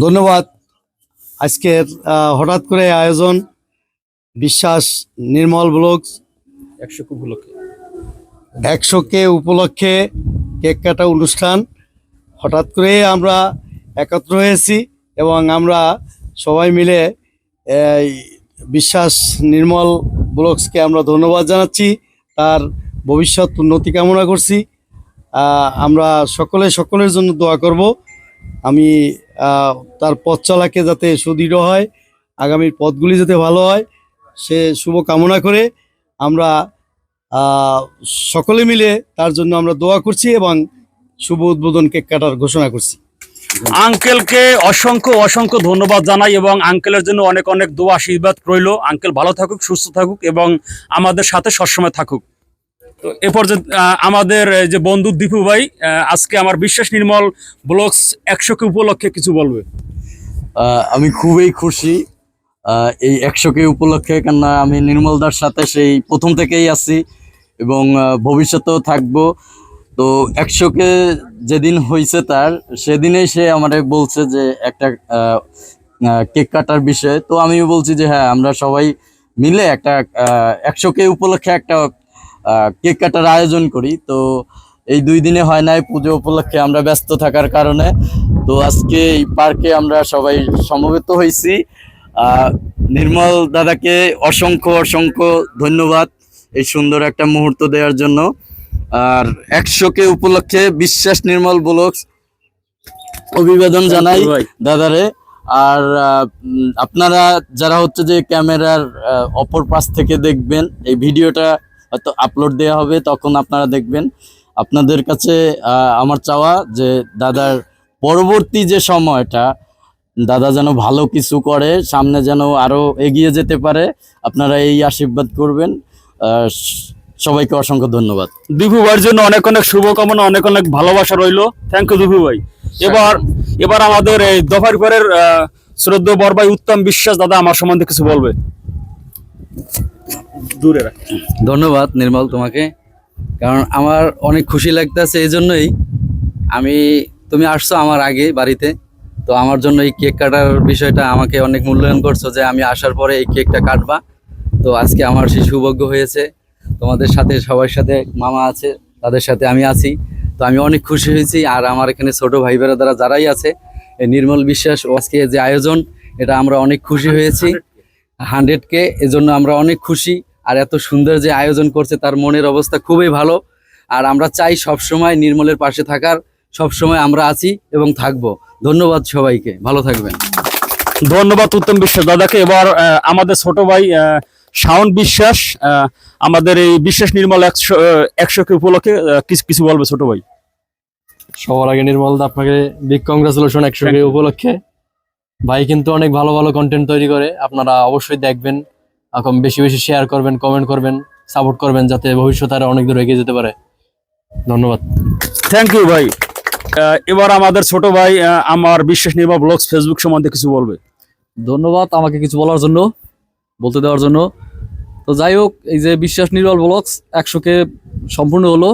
ধন্যবাদ। আজকের হঠাৎ করে আয়োজন বিশ্বাস নির্মল ব্লগস 100কে উপলক্ষে কেক কাটা অনুষ্ঠান। হঠাৎ করে আমরা একত্র হয়েছি এবং আমরা সবাই মিলে এই বিশ্বাস নির্মল ব্লগসকে আমরা ধন্যবাদ জানাচ্ছি, তার ভবিষ্যৎ উন্নতি কামনা করছি। আমরা সকলের জন্য দোয়া করব। আমি তার পথ চলাকে যাতে সুদৃঢ় হয়, আগামীর পথগুলি যাতে ভালো হয়, সে শুভ কামনা করে আমরা সকলে মিলে তার জন্য আমরা দোয়া করছি এবং শুভ উদ্বোধন কেক কাটার ঘোষণা করছি। আঙ্কেলকে অসংখ্য অসংখ্য ধন্যবাদ জানাই এবং আঙ্কেলের জন্য অনেক অনেক দোয়া আশীর্বাদ রইল। আঙ্কেল ভালো থাকুক, সুস্থ থাকুক এবং আমাদের সাথে সবসময় থাকুক। তো এরপর যে আমাদের যে বন্ধু দীপু ভাই আজকে আমার বিশ্বাস নির্মল ব্লগস 100কে উপলক্ষে কিছু বলবে। আমি খুবই খুশি এই 100কে উপলক্ষে, কেননা আমি নির্মলদার সাথে সেই প্রথম থেকেই আছি এবং ভবিষ্যতেও থাকবো। তো 100কে যেদিন হয়েছে তার, সেদিনেই সে আমারে বলছে যে একটা কেক কাটার বিষয়। তো আমিও বলছি যে হ্যাঁ, আমরা সবাই মিলে একটা 100কে উপলক্ষে একটা কেক কাটার আয়োজন করি। তো এই 2 দিনে হয় নাই, পুজো উপলক্ষে আমরা ব্যস্ত থাকার কারণে। তো আজকে এই পার্কে আমরা সবাই সমবেত হয়েছি। নির্মল দাদাকে অসংখ্য অসংখ্য ধন্যবাদ এই সুন্দর একটা মুহূর্ত দেওয়ার জন্য। আর 100কে উপলক্ষে বিশ্বাস নির্মল ব্লগস অভিবাদন জানাই দাদারে। আর আপনারা যারা হচ্ছে যে ক্যামেরার অপর পাশ থেকে দেখবেন, এই ভিডিওটা হয়তো আপলোড দেওয়া হবে, তখন আপনারা দেখবেন। আপনাদের কাছে আমার চাওয়া যে দাদার পরবর্তী যে সময়টা, দাদা যেন ভালো কিছু করে, সামনে যেন আরো এগিয়ে যেতে পারে, আপনারা এই আশীর্বাদ করবেন। সবাইকে অসংখ্য ধন্যবাদ। দীপু ভাইয়ের জন্য অনেক অনেক শুভকামনা, অনেক অনেক ভালোবাসা রইল। থ্যাংক ইউ দীপু ভাই। এবার আমাদের এই দফারপুরের শ্রদ্ধেয় বড় ভাই উত্তম বিশ্বাস দাদা আমার সম্বন্ধে কিছু বলবে। দূরে রাখ। ধন্যবাদ নির্মল তোমাকে, কারণ আমার অনেক খুশি লাগতেছে এই জন্যই। তুমি আসছো আমার আগে বাড়িতে, তো আমার জন্য এই কেক কাটার বিষয়টা আমাকে অনেক মূল্যায়ন করছো যে আমি আসার পরে এই কেকটা কাটবা। তো আজকে আমার সেই সৌভাগ্য হয়েছে, তোমাদের সাথে সবার সাথে মামা আছে, তাদের সাথে আমি আছি। তো আমি অনেক খুশি হয়েছি। আর আমার এখানে ছোট ভাই বোনেরা যারাই আছে, এই নির্মল বিশ্বাস ও আজকে যে আয়োজন, এটা আমরা অনেক খুশি হয়েছি। 100কে এজন্য আমরা অনেক খুশি। আর এত সুন্দর যে আয়োজন করছে, তার মনের অবস্থা খুবই ভালো। আর আমরা চাই সবসময় নির্মলের পাশে থাকার, সবসময় আমরা আছি এবং থাকবো। ধন্যবাদ সবাইকে, ভালো থাকবেন। ধন্যবাদ উত্তম বিশ্বাস দাদাকে। এবার আমাদের ছোট ভাই শাওন বিশ্বাস আমাদের এই বিশ্বাস নির্মল 100কে উপলক্ষে কিছু বলবে ছোট ভাই। সবার আগে নির্মল দা, আপনাকে বিগ কংগ্রাচুলেশন 100কে উপলক্ষে। ভাই কিন্তু অনেক ভালো ভালো কন্টেন্ট তৈরি করে, আপনারা অবশ্যই দেখবেন, এখন বেশি বেশি শেয়ার করবেন, কমেন্ট করবেন, সাপোর্ট করবেন, যাতে ভবিষ্যতে আরো অনেক দূর এগিয়ে যেতে পারে। ধন্যবাদ। থ্যাংক ইউ ভাই। এবার আমাদের ছোট ভাই আমার বিশ্বাস নির্মল ব্লগস ফেসবুক সম্বন্ধে কিছু বলবে। ধন্যবাদ আমাকে কিছু বলার জন্য, বলতে দেওয়ার জন্য। তো যাই হোক, এই যে বিশ্বাস নির্মল ব্লগস 100কে সম্পূর্ণ হলো,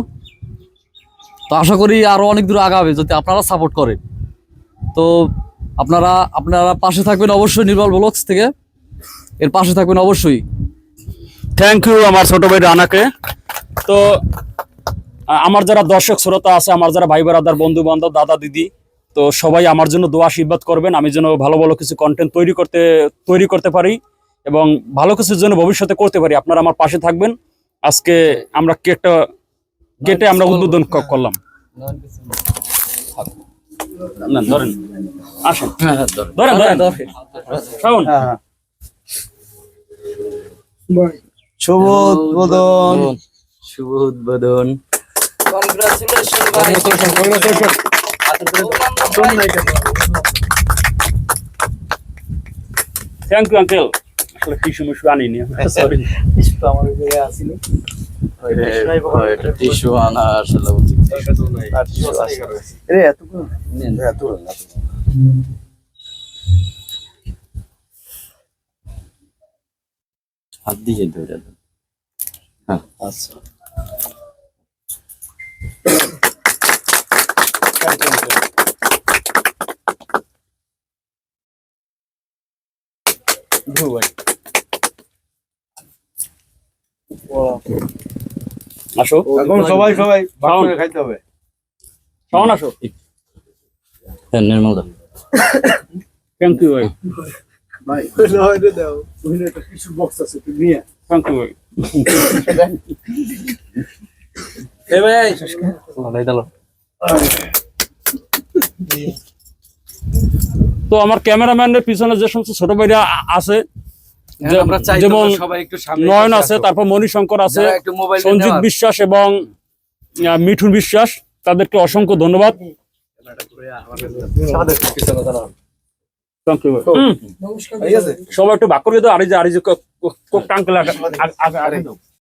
তো আশা করি আরো অনেক দূর আগাবে যদি আপনারা সাপোর্ট করেন। তো আপনারা পাশে থাকবেন অবশ্যই, নির্মল ব্লগস থেকে এর পাশে থাকবেন অবশ্যই। থ্যাংক ইউ আমার ছোট ভাই রানাকে। তো আমার যারা দর্শক শ্রোতা আছে, আমার যারা ভাই ব্রাদার, বন্ধু বান্ধব, দাদা দিদি, তো সবাই আমার জন্য দোয়া আশীর্বাদ করবেন, আমি যেন ভালো ভালো কিছু কন্টেন্ট তৈরি করতে পারি এবং ভালো কিছুর জন্য ভবিষ্যতে করতে পারি। আপনারা আমার পাশে থাকবেন। আজকে আমরা কেটে আমরা উদ্বোধন করলাম। ধরেন, আসেন, ধরেন শাওন। শুভ উদ্বোধন। শুভ উদ্বোধন। Thank you uncle. আসলে টিস্যু মিশু আনিনি, সরি। আমার জায়গায় আসিনি, টিস্যু আনা আসলে উচিত। হাত দিয়ে ধরে দেন। হ্যাঁ, আচ্ছা। আসো এখন সবাই সবাই ভাগ করে খাইতে হবে। শাওন আসো। হ্যাঁ নির্মল দা থ্যাংক ইউ ভাই, ভাই হয়তো দাও ওখানে একটা কিছু বক্স আছে তুমি নিয়ে থ্যাংক ইউ ভাই। তো আমার ক্যামেরাম্যানের পিছনে যে সমস্ত ছোট ভাইরা আছে, যে- আমরা চাই যেমন তোমরা সবাই একটু সামনে নয়ন এসে আছে, আসো। তারপর মণিশঙ্কর আছে, যারা একটু মোবাইল সঞ্জিত বিশ্বাস এবং মিঠুন বিশ্বাস, তাদেরকে অসংখ্য ধন্যবাদ। Thank you ভাই। সবাই একটু ভাগ করে দাও, আর এই যে কোক টাঙ্কেল আগে দাও।